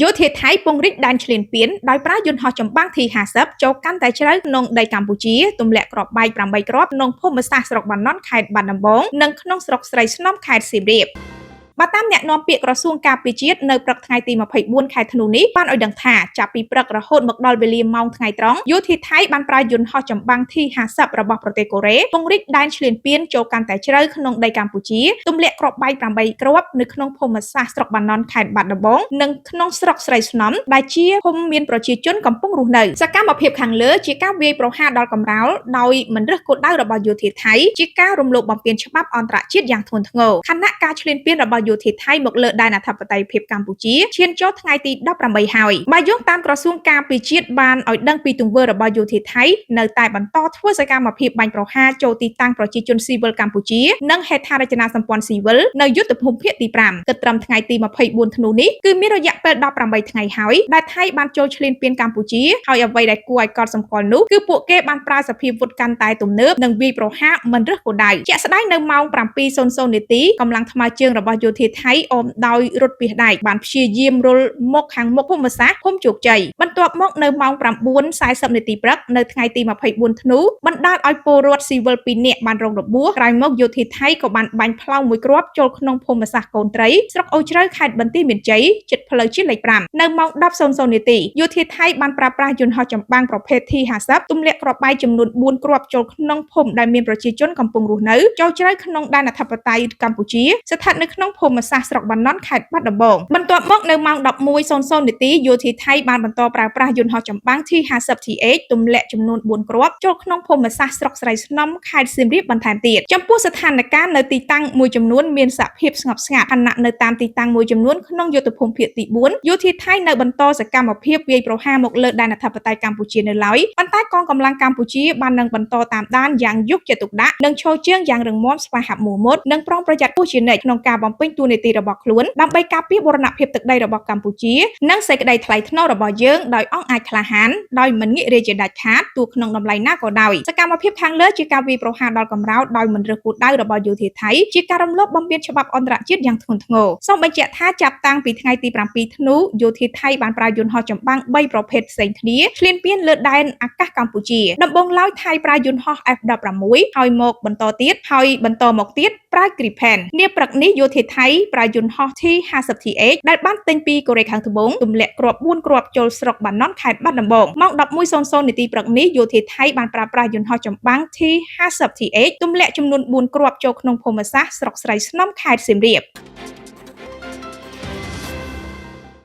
យោធាថៃពង្រីកដែនឈ្លានពានដោយប្រើយន្តហោះចម្បាំង T-50 ចូលកាន់តែជ្រៅក្នុងដីកម្ពុជាទម្លាក់គ្រាប់បែក8គ្រាប់ក្នុងភូមិសាស្ត្រស្រុកបាណន់ខេត្តបាត់ដំបងនិងក្នុងស្រុកស្រីស្នំខេត្តសៀមរាបបើតាមអ្នកនាំពាក្យក្រសួងការពារជាតិនៅព្រឹកថ្ងៃទី24ខែធ្នូនេះបានឲ្យដឹងថាចាប់ពីព្រឹករហូតមកដល់វេលាម៉ោងថ្ងៃត្រង់យោធាថៃបានប្រើយន្តហោះចម្បាំង T-50 របស់ប្រទេសកូរ៉េពង្រីកដែនឈ្លានពានចូលកាន់តែជ្រៅក្នុងដីកម្ពុជាទម្លាក់គ្រាប់បែក8គ្រាប់នៅក្នុងភូមិសាស្ត្រស្រុកបាណន់ខេត្តបាត់ដំបងនិងក្នុងស្រុកស្រីស្នំដែលជាភូមិមានប្រជាជនកំពុងរស់នៅសកម្មភាពខាងលើជាការវាយប្រហារដល់កម្រាលដោយមិនរើសគោលដៅរបស់យោធាថៃជាការរំលោភបំពានច្បាប់អន្តរជាតិយ៉ាងធ្ងន់ធ្ងរខណៈការឈ្លានពានរបស់យោធាថៃមកលើដែនអធិបតេយ្យភាពកម្ពុជាឈានចូលថ្ងៃទី18ហើយបើយោងតាមក្រសួងការពារជាតិបានឲ្យដឹងពីទង្វើរបស់យោធាថៃនៅតែបន្តធ្វើសកម្មភាពបាញ់ប្រហារចូលទីតាំងប្រជាជនស៊ីវិលកម្ពុជានិងហេដ្ឋារចនាសម្ព័ន្ធស៊ីវិលនៅយុទ្ធភូមិភាគទី5គិតត្រឹមថ្ងៃទី24ធ្នូនេះគឺមានរយៈពេល18ថ្ងៃហើយដែលថៃបានចូលឈ្លានពានកម្ពុជាហើយអ្វីដែលគួរឲ្យកត់សម្គាល់នោះគឺពួកគេបានប្រើសភាវុធកាន់តែទំនើបនិងវាយប្រហារមិនរើសគោលដៅជាក់ស្ដែងនៅម៉ោង7:00នាទីកម្លាំងថ្មើរជើងរបស់យោធាថៃអមដោយរថពាសដែកបានព្យាយាមរុលមកខាងមុខភូមិសាស្ត្រភូមិជោគជ័យបន្ទាប់មកនៅម៉ោង9:40នាទីព្រឹកនៅថ្ងៃទី24ធ្នូបណ្ដាលឲ្យពលរដ្ឋស៊ីវិល2នាក់បានរងរបួសក្រោយមកយោធាថៃក៏បានបាញ់ផ្លោងមួយគ្រាប់ចូលក្នុងភូមិសាស្ត្រកូនត្រីស្រុកអូជ្រៅខេត្តបន្ទាយមានជ័យជិតផ្លូវជាតិលេខ5នៅម៉ោង10:00នាទីយោធាថៃបានប្រើប្រាស់យន្តហោះចម្បាំងប្រភេទ T-50 ទម្លាក់គ្រាប់បែកចំនួន4គ្រាប់ចូលក្នុងភូមិដែលមានប្រជាជនកំពុងរស់នៅចូលជ្រៅក្នុងដែនអធិបតេយ្យកម្ពុជាស្ថិតនៅក្នុងភូមិសាស្ត្រស្រុកបាណន់ខេត្តបាត់ដំបងបន្ទាប់មកនៅម៉ោង11:00នាទីយោធាថៃបានបន្តប្រើប្រាស់យន្តហោះចម្បាំង T-50TH ទម្លាក់ចំនួន4គ្រាប់ចូលក្នុងភូមិសាស្ត្រស្រុកស្រីស្នំខេត្តសៀមរាបបន្ថែមទៀតចំពោះស្ថានភាពនៅទីតាំងមួយចំនួនមានសភាពស្ងប់ស្ងាត់ខណៈនៅតាមទីតាំងមួយចំនួនក្នុងយុទ្ធភូមិភាគទី4យោធាថៃនៅបន្តសកម្មភាពវាយប្រហារមកលើដែនអធិបតេយ្យកម្ពុជានៅឡើយប៉ុន្តែកងកម្លាំងកម្ពុជាបាននឹងបន្តតាមដានយ៉ាងយកចិត្តទុកដាក់និងឈរជើងយ៉ាងរឹងមាំស្វែងរកមូលមុតនិងប្រុងប្រយ័ត្នខ្ពស់ជានិច្ចក្នុងការបំពេញតួនាទីរបស់ខ្លួនដើម្បីការពារបូរណភាពទឹកដីរបស់កម្ពុជានិងសេចក្តីថ្លៃថ្នូររបស់យើងដោយអង្គអាចក្លាហានដោយមិនងាករាយជាដាច់ខាតទោះក្នុងតម្លៃណាក៏ដោយសកម្មភាពខាងលើជាការវាយប្រហារដល់កម្រោលដោយមិនរើសគោលដៅរបស់យោធាថៃជាការរំលោភបំពានច្បាប់អន្តរជាតិយ៉ាងធ្ងន់ធ្ងរសូមបញ្ជាក់ថាចាប់តាំងពីថ្ងៃទី7ធ្នូយោធាថៃបានប្រើយន្តហោះចម្បាំង3ប្រភេទផ្សេងគ្នាឈ្លានពានលើដែនអាកាសកម្ពុជាដំបូងឡើយថៃប្រើយន្តហោះ F16 ហើយមកបន្តទៀតប្រើ Gripen នាព្រឹកនេះយោធាថៃប្រើយន្តហោះ T-50TH ដែលបានទិញពីកូរ៉េខាងត្បូងទម្លាក់គ្រាប់4គ្រាប់ចូលស្រុកបាណន់ខេត្តបាត់ដំបងម៉ោង11:00នាទីព្រឹកនេះយោធាថៃបានប្រើប្រាស់យន្តហោះចម្បាំង T-50TH ទម្លាក់ចំនួន4គ្រាប់ចូលក្នុងភូមិសាស្ត្រស្រុកស្រីស្នំខេត្តសៀមរាប